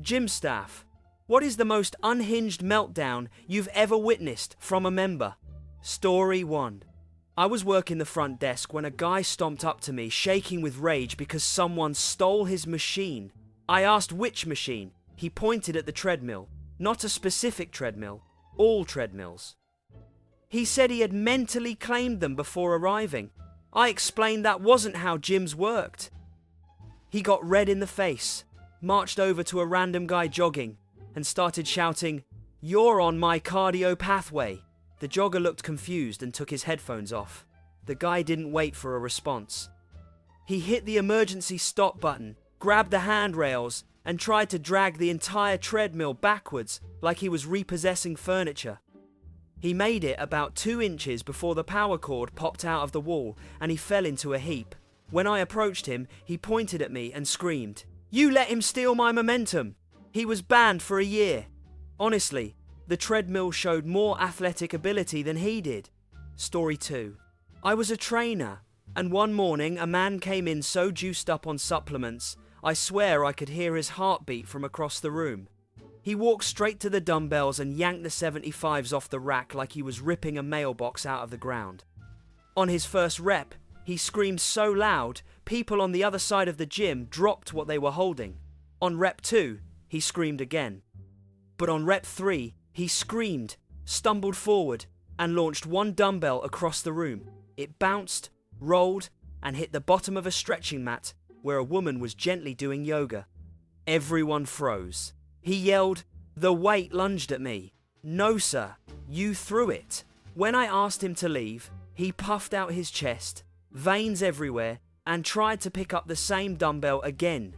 Gym staff. What is the most unhinged meltdown you've ever witnessed from a member? Story 1. I was working the front desk when a guy stomped up to me shaking with rage because someone stole his machine. I asked which machine. He pointed at the treadmill. Not a specific treadmill. All treadmills. He said he had mentally claimed them before arriving. I explained that wasn't how gyms worked. He got red in the face, marched over to a random guy jogging, and started shouting, "You're on my cardio pathway." The jogger looked confused and took his headphones off. The guy didn't wait for a response. He hit the emergency stop button, grabbed the handrails, and tried to drag the entire treadmill backwards like he was repossessing furniture. He made it about 2 inches before the power cord popped out of the wall and he fell into a heap. When I approached him, he pointed at me and screamed, "You let him steal my momentum! He was banned for a year." Honestly, the treadmill showed more athletic ability than he did. Story 2. I was a trainer, and one morning a man came in so juiced up on supplements, I swear I could hear his heartbeat from across the room. He walked straight to the dumbbells and yanked the 75s off the rack like he was ripping a mailbox out of the ground. On his first rep, he screamed so loud, people on the other side of the gym dropped what they were holding. On rep 2, he screamed again. But on rep 3, he screamed, stumbled forward, and launched one dumbbell across the room. It bounced, rolled, and hit the bottom of a stretching mat where a woman was gently doing yoga. Everyone froze. He yelled, "The weight lunged at me." "No, sir, you threw it." When I asked him to leave, he puffed out his chest, veins everywhere, and tried to pick up the same dumbbell again.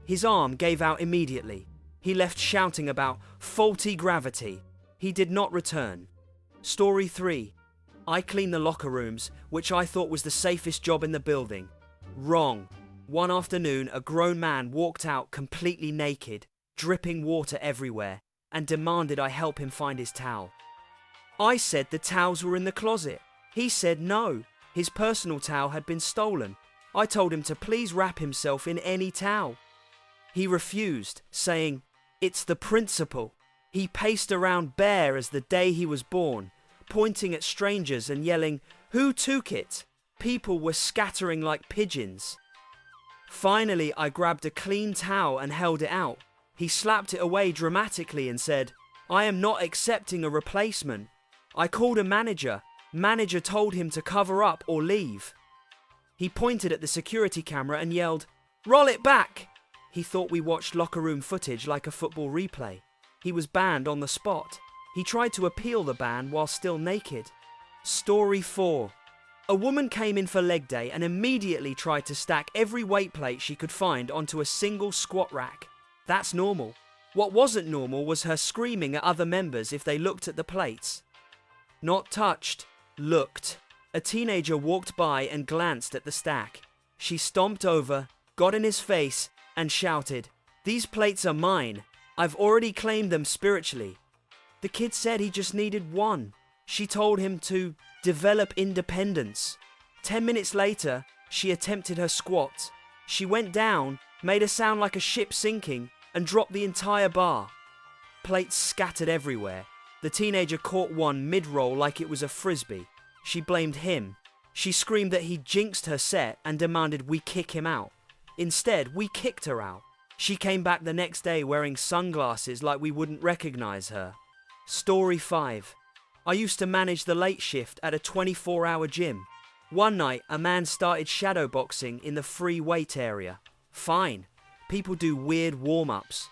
His arm gave out immediately. He left shouting about faulty gravity. He did not return. Story 3. I cleaned the locker rooms, which I thought was the safest job in the building. Wrong. One afternoon, a grown man walked out completely naked, dripping water everywhere, and demanded I help him find his towel. I said the towels were in the closet. He said no, his personal towel had been stolen. I told him to please wrap himself in any towel. He refused, saying, "It's the principle." He paced around bare as the day he was born, pointing at strangers and yelling, "Who took it?" People were scattering like pigeons. Finally, I grabbed a clean towel and held it out. He slapped it away dramatically and said, "I am not accepting a replacement." I called a manager. Manager told him to cover up or leave. He pointed at the security camera and yelled, "Roll it back!" He thought we watched locker room footage like a football replay. He was banned on the spot. He tried to appeal the ban while still naked. Story 4. A woman came in for leg day and immediately tried to stack every weight plate she could find onto a single squat rack. That's normal. What wasn't normal was her screaming at other members if they looked at the plates. Not touched, looked. A teenager walked by and glanced at the stack. She stomped over, got in his face, and shouted, "These plates are mine. I've already claimed them spiritually." The kid said he just needed one. She told him to develop independence. 10 minutes later, she attempted her squat. She went down, made a sound like a ship sinking, and dropped the entire bar. Plates scattered everywhere. The teenager caught one mid-roll like it was a frisbee. She blamed him. She screamed that he jinxed her set and demanded we kick him out. Instead, we kicked her out. She came back the next day wearing sunglasses like we wouldn't recognize her. Story 5. I used to manage the late shift at a 24-hour gym. One night, a man started shadowboxing in the free weight area. Fine. People do weird warm-ups.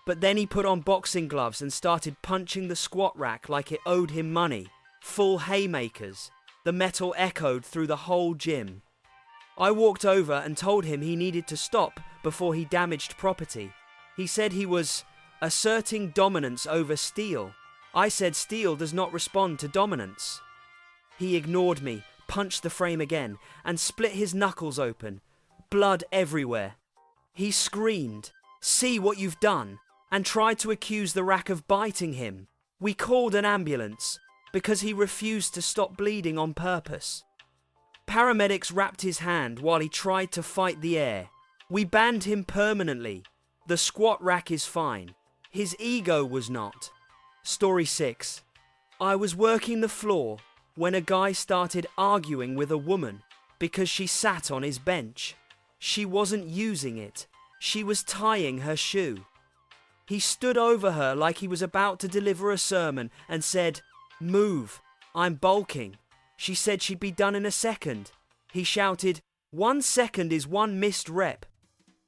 But then he put on boxing gloves and started punching the squat rack like it owed him money. Full haymakers. The metal echoed through the whole gym. I walked over and told him he needed to stop before he damaged property. He said he was asserting dominance over steel. I said steel does not respond to dominance. He ignored me, punched the frame again, and split his knuckles open. Blood everywhere. He screamed, "See what you've done," and tried to accuse the rack of biting him. We called an ambulance because he refused to stop bleeding on purpose. Paramedics wrapped his hand while he tried to fight the air. We banned him permanently. The squat rack is fine. His ego was not. Story 6. I was working the floor when a guy started arguing with a woman because she sat on his bench. She wasn't using it. She was tying her shoe. He stood over her like he was about to deliver a sermon and said, "Move, I'm bulking." She said she'd be done in a second. He shouted, "1 second is 1 missed rep."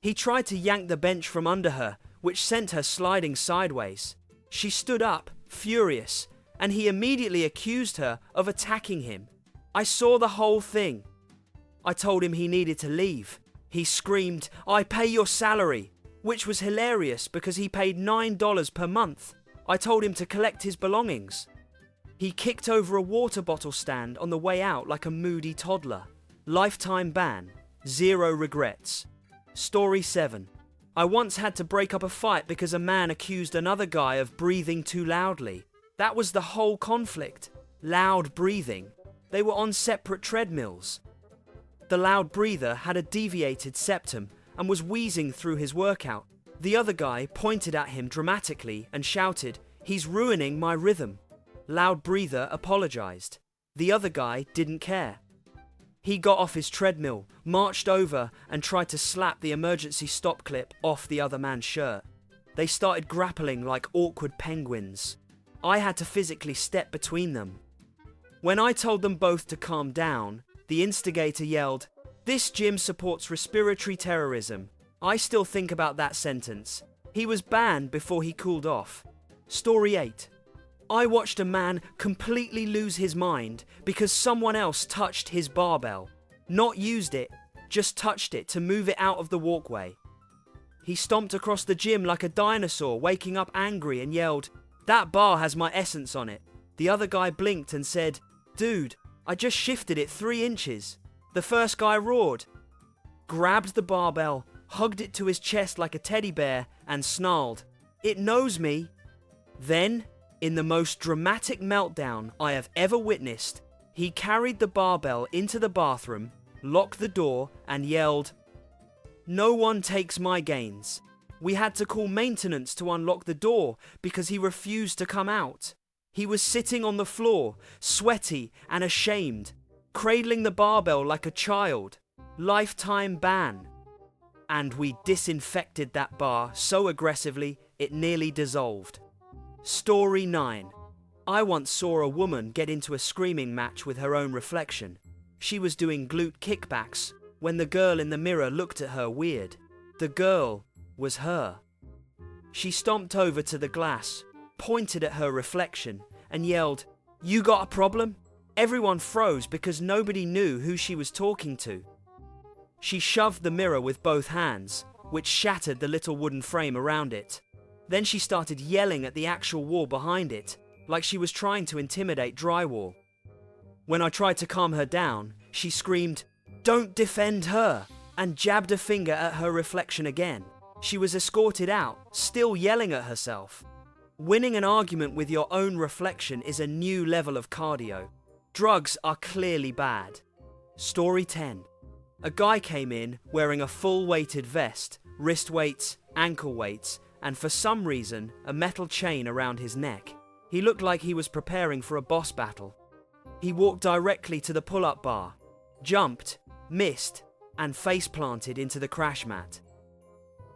He tried to yank the bench from under her, which sent her sliding sideways. She stood up, furious, and he immediately accused her of attacking him. I saw the whole thing. I told him he needed to leave. He screamed, "I pay your salary," which was hilarious because he paid $9 per month. I told him to collect his belongings. He kicked over a water bottle stand on the way out like a moody toddler. Lifetime ban. 0 regrets. Story 7. I once had to break up a fight because a man accused another guy of breathing too loudly. That was the whole conflict. Loud breathing. They were on separate treadmills. The loud breather had a deviated septum and was wheezing through his workout. The other guy pointed at him dramatically and shouted, "He's ruining my rhythm." Loud breather apologized. The other guy didn't care. He got off his treadmill, marched over and tried to slap the emergency stop clip off the other man's shirt. They started grappling like awkward penguins. I had to physically step between them. When I told them both to calm down, the instigator yelled, "This gym supports respiratory terrorism." I still think about that sentence. He was banned before he cooled off. Story 8. I watched a man completely lose his mind because someone else touched his barbell. Not used it, just touched it to move it out of the walkway. He stomped across the gym like a dinosaur, waking up angry and yelled, "That bar has my essence on it." The other guy blinked and said, "Dude, I just shifted it 3 inches. The first guy roared, grabbed the barbell, hugged it to his chest like a teddy bear, and snarled, "It knows me." Then, in the most dramatic meltdown I have ever witnessed, he carried the barbell into the bathroom, locked the door, and yelled, "No one takes my gains." We had to call maintenance to unlock the door because he refused to come out. He was sitting on the floor, sweaty and ashamed, cradling the barbell like a child. Lifetime ban. And we disinfected that bar so aggressively it nearly dissolved. Story 9. I once saw a woman get into a screaming match with her own reflection. She was doing glute kickbacks when the girl in the mirror looked at her weird. The girl was her. She stomped over to the glass, pointed at her reflection, and yelled, "You got a problem?" Everyone froze because nobody knew who she was talking to. She shoved the mirror with both hands, which shattered the little wooden frame around it. Then she started yelling at the actual wall behind it, like she was trying to intimidate drywall. When I tried to calm her down, she screamed, "Don't defend her," and jabbed a finger at her reflection again. She was escorted out, still yelling at herself. Winning an argument with your own reflection is a new level of cardio. Drugs are clearly bad. Story 10. A guy came in wearing a full weighted vest, wrist weights, ankle weights, and for some reason, a metal chain around his neck. He looked like he was preparing for a boss battle. He walked directly to the pull-up bar, jumped, missed, and face-planted into the crash mat.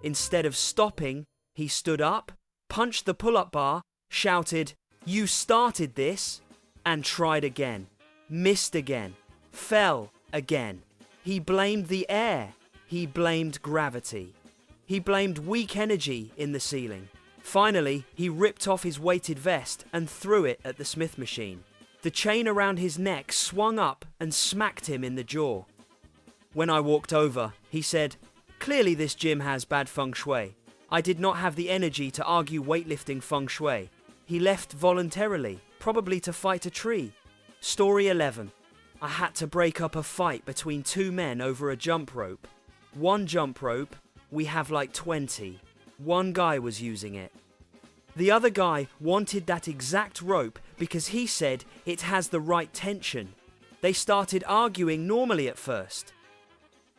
Instead of stopping, he stood up, punched the pull-up bar, shouted, "You started this," and tried again. Missed again. Fell again. He blamed the air. He blamed gravity. He blamed weak energy in the ceiling. Finally, he ripped off his weighted vest and threw it at the Smith machine. The chain around his neck swung up and smacked him in the jaw. When I walked over, he said, "Clearly this gym has bad feng shui." I did not have the energy to argue weightlifting feng shui. He left voluntarily, probably to fight a tree. Story 11. I had to break up a fight between 2 men over a jump rope. One jump rope, we have like 20. One guy was using it. The other guy wanted that exact rope because he said it has the right tension. They started arguing normally at first.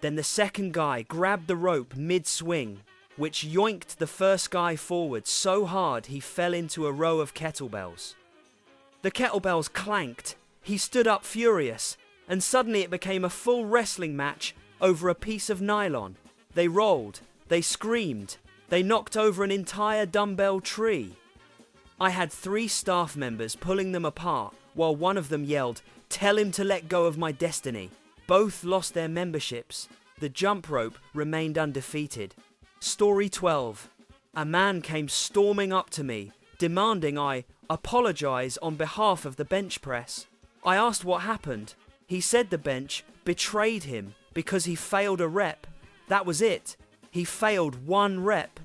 Then the second guy grabbed the rope mid-swing, which yoinked the first guy forward so hard he fell into a row of kettlebells. The kettlebells clanked, he stood up furious, and suddenly it became a full wrestling match over a piece of nylon. They rolled, they screamed, they knocked over an entire dumbbell tree. I had 3 staff members pulling them apart while one of them yelled, "Tell him to let go of my destiny." Both lost their memberships. The jump rope remained undefeated. Story 12. A man came storming up to me, demanding I apologize on behalf of the bench press. I asked what happened. He said the bench betrayed him because he failed a rep. That was it. He failed 1 rep.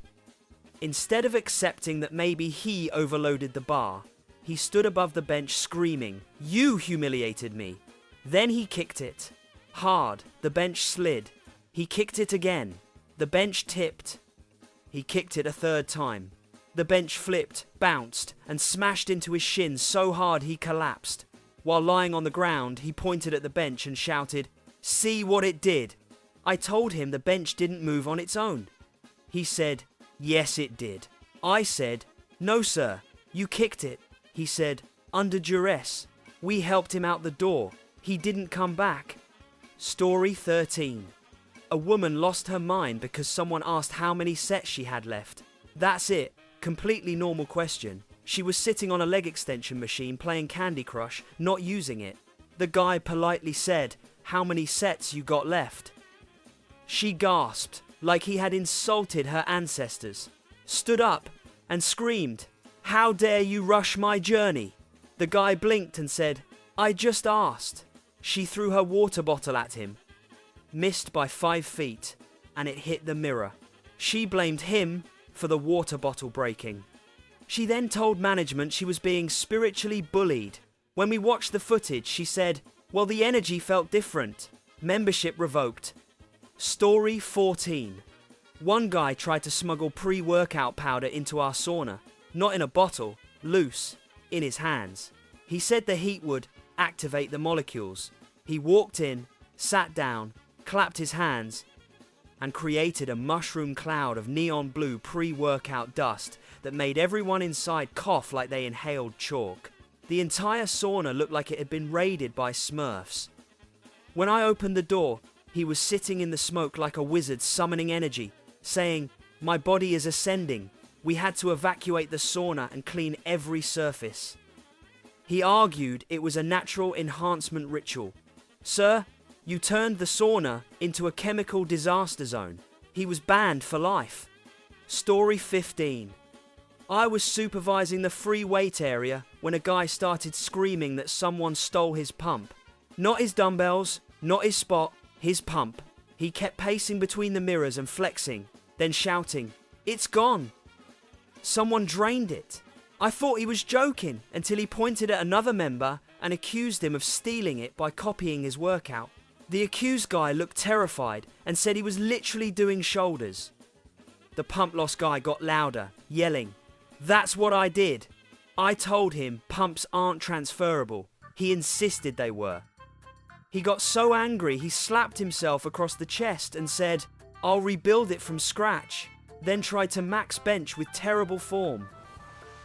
Instead of accepting that maybe he overloaded the bar, he stood above the bench screaming, "You humiliated me." Then he kicked it. Hard, the bench slid. He kicked it again. The bench tipped. He kicked it a 3rd time. The bench flipped, bounced, and smashed into his shins so hard he collapsed. While lying on the ground, he pointed at the bench and shouted, "See what it did." I told him the bench didn't move on its own. He said, "Yes, it did." I said, "No, sir, you kicked it." He said, "Under duress. We helped him out the door. He didn't come back." Story 13. A woman lost her mind because someone asked how many sets she had left. That's it. Completely normal question. She was sitting on a leg extension machine playing Candy Crush, not using it. The guy politely said, "How many sets you got left?" She gasped, like he had insulted her ancestors, stood up and screamed, "How dare you rush my journey?" The guy blinked and said, "I just asked." She threw her water bottle at him, missed by 5 feet, and it hit the mirror. She blamed him for the water bottle breaking. She then told management she was being spiritually bullied. When we watched the footage, she said, "Well, the energy felt different." Membership revoked. Story 14. One guy tried to smuggle pre-workout powder into our sauna, not in a bottle, loose, in his hands. He said the heat would activate the molecules. He walked in, sat down, clapped his hands, and created a mushroom cloud of neon blue pre-workout dust that made everyone inside cough like they inhaled chalk. The entire sauna looked like it had been raided by Smurfs. When I opened the door, he was sitting in the smoke like a wizard summoning energy, saying, "My body is ascending. We had to evacuate the sauna and clean every surface." He argued it was a natural enhancement ritual. "Sir, you turned the sauna into a chemical disaster zone." He was banned for life. Story 15. I was supervising the free weight area when a guy started screaming that someone stole his pump. Not his dumbbells, not his spot, his pump. He kept pacing between the mirrors and flexing, then shouting, "It's gone." Someone drained it. I thought he was joking until he pointed at another member and accused him of stealing it by copying his workout. The accused guy looked terrified and said he was literally doing shoulders. The pump loss guy got louder, yelling, "That's what I did." I told him pumps aren't transferable. He insisted they were. He got so angry he slapped himself across the chest and said, "I'll rebuild it from scratch," then tried to max bench with terrible form.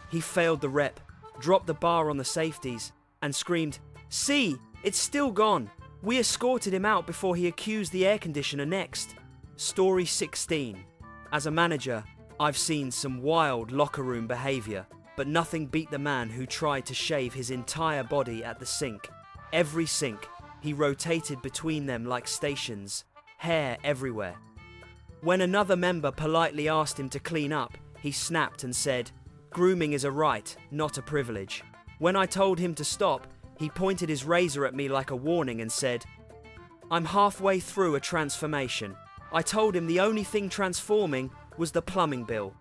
He failed the rep, dropped the bar on the safeties, and screamed, "See, it's still gone." We escorted him out before he accused the air conditioner next. Story 16. As a manager, I've seen some wild locker room behaviour, but nothing beat the man who tried to shave his entire body at the sink. Every sink, he rotated between them like stations, hair everywhere. When another member politely asked him to clean up, he snapped and said, "Grooming is a right, not a privilege." When I told him to stop, he pointed his razor at me like a warning and said, "I'm halfway through a transformation." I told him the only thing transforming was the plumbing bill.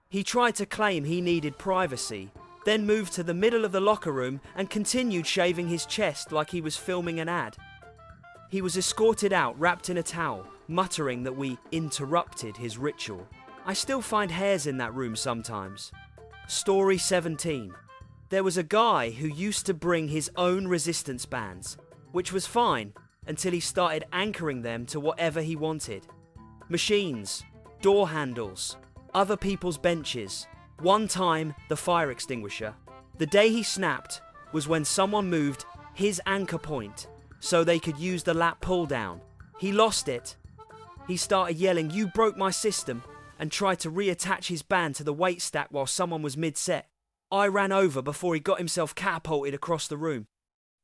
He tried to claim he needed privacy, then moved to the middle of the locker room and continued shaving his chest like he was filming an ad. He was escorted out wrapped in a towel, muttering that we interrupted his ritual. I still find hairs in that room sometimes. Story 17. There was a guy who used to bring his own resistance bands, which was fine until he started anchoring them to whatever he wanted. Machines, door handles, other people's benches. One time, the fire extinguisher. The day he snapped was when someone moved his anchor point so they could use the lap pull down. He lost it. He started yelling, "You broke my system," and tried to reattach his band to the weight stack while someone was mid-set. I ran over before he got himself catapulted across the room.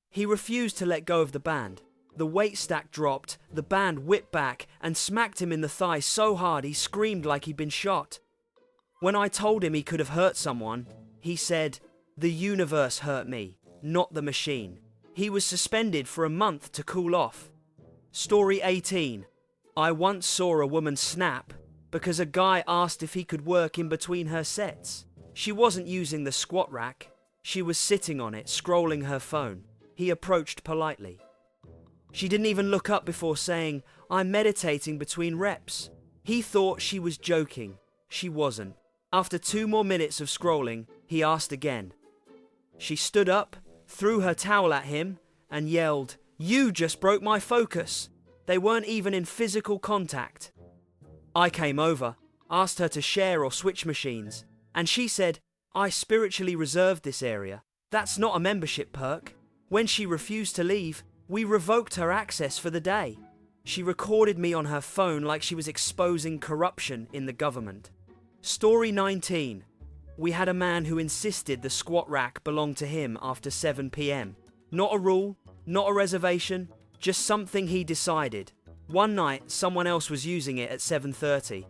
He refused to let go of the band. The weight stack dropped, the band whipped back and smacked him in the thigh so hard he screamed like he'd been shot. When I told him he could have hurt someone, he said, "The universe hurt me, not the machine." He was suspended for a month to cool off. Story 18. I once saw a woman snap because a guy asked if he could work in between her sets. She wasn't using the squat rack. She was sitting on it, scrolling her phone. He approached politely. She didn't even look up before saying, "I'm meditating between reps." He thought she was joking. She wasn't. After 2 more minutes of scrolling, he asked again. She stood up, threw her towel at him, and yelled, "You just broke my focus." They weren't even in physical contact. I came over, asked her to share or switch machines, and she said, "I spiritually reserved this area. That's not a membership perk." When she refused to leave, we revoked her access for the day. She recorded me on her phone like she was exposing corruption in the government. Story 19. We had a man who insisted the squat rack belonged to him after 7 p.m. Not a rule, not a reservation, just something he decided. One night, someone else was using it at 7:30.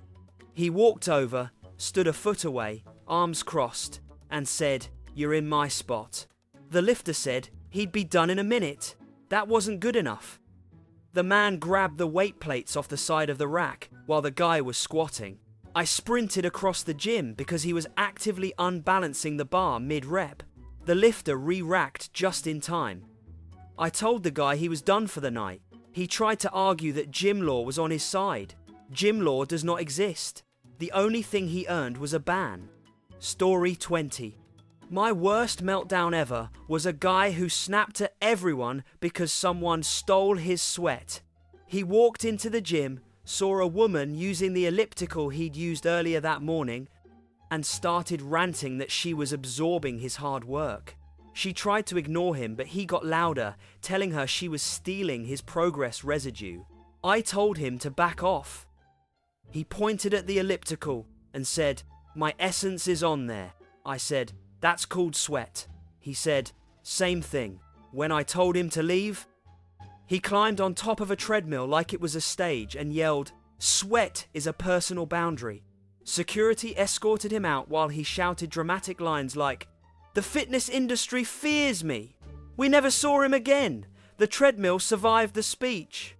He walked over, stood a foot away, arms crossed, and said, "You're in my spot." The lifter said he'd be done in a minute. That wasn't good enough. The man grabbed the weight plates off the side of the rack while the guy was squatting. I sprinted across the gym because he was actively unbalancing the bar mid-rep. The lifter re-racked just in time. I told the guy he was done for the night. He tried to argue that gym law was on his side. Gym law does not exist. The only thing he earned was a ban. Story 20. My worst meltdown ever was a guy who snapped at everyone because someone stole his sweat. He walked into the gym, saw a woman using the elliptical he'd used earlier that morning, and started ranting that she was absorbing his hard work. She tried to ignore him, but he got louder, telling her she was stealing his progress residue. I told him to back off. He pointed at the elliptical and said, "My essence is on there." I said, "That's called sweat." He said, "Same thing." When I told him to leave, he climbed on top of a treadmill like it was a stage and yelled, "Sweat is a personal boundary." Security escorted him out while he shouted dramatic lines like, "The fitness industry fears me." We never saw him again. The treadmill survived the speech.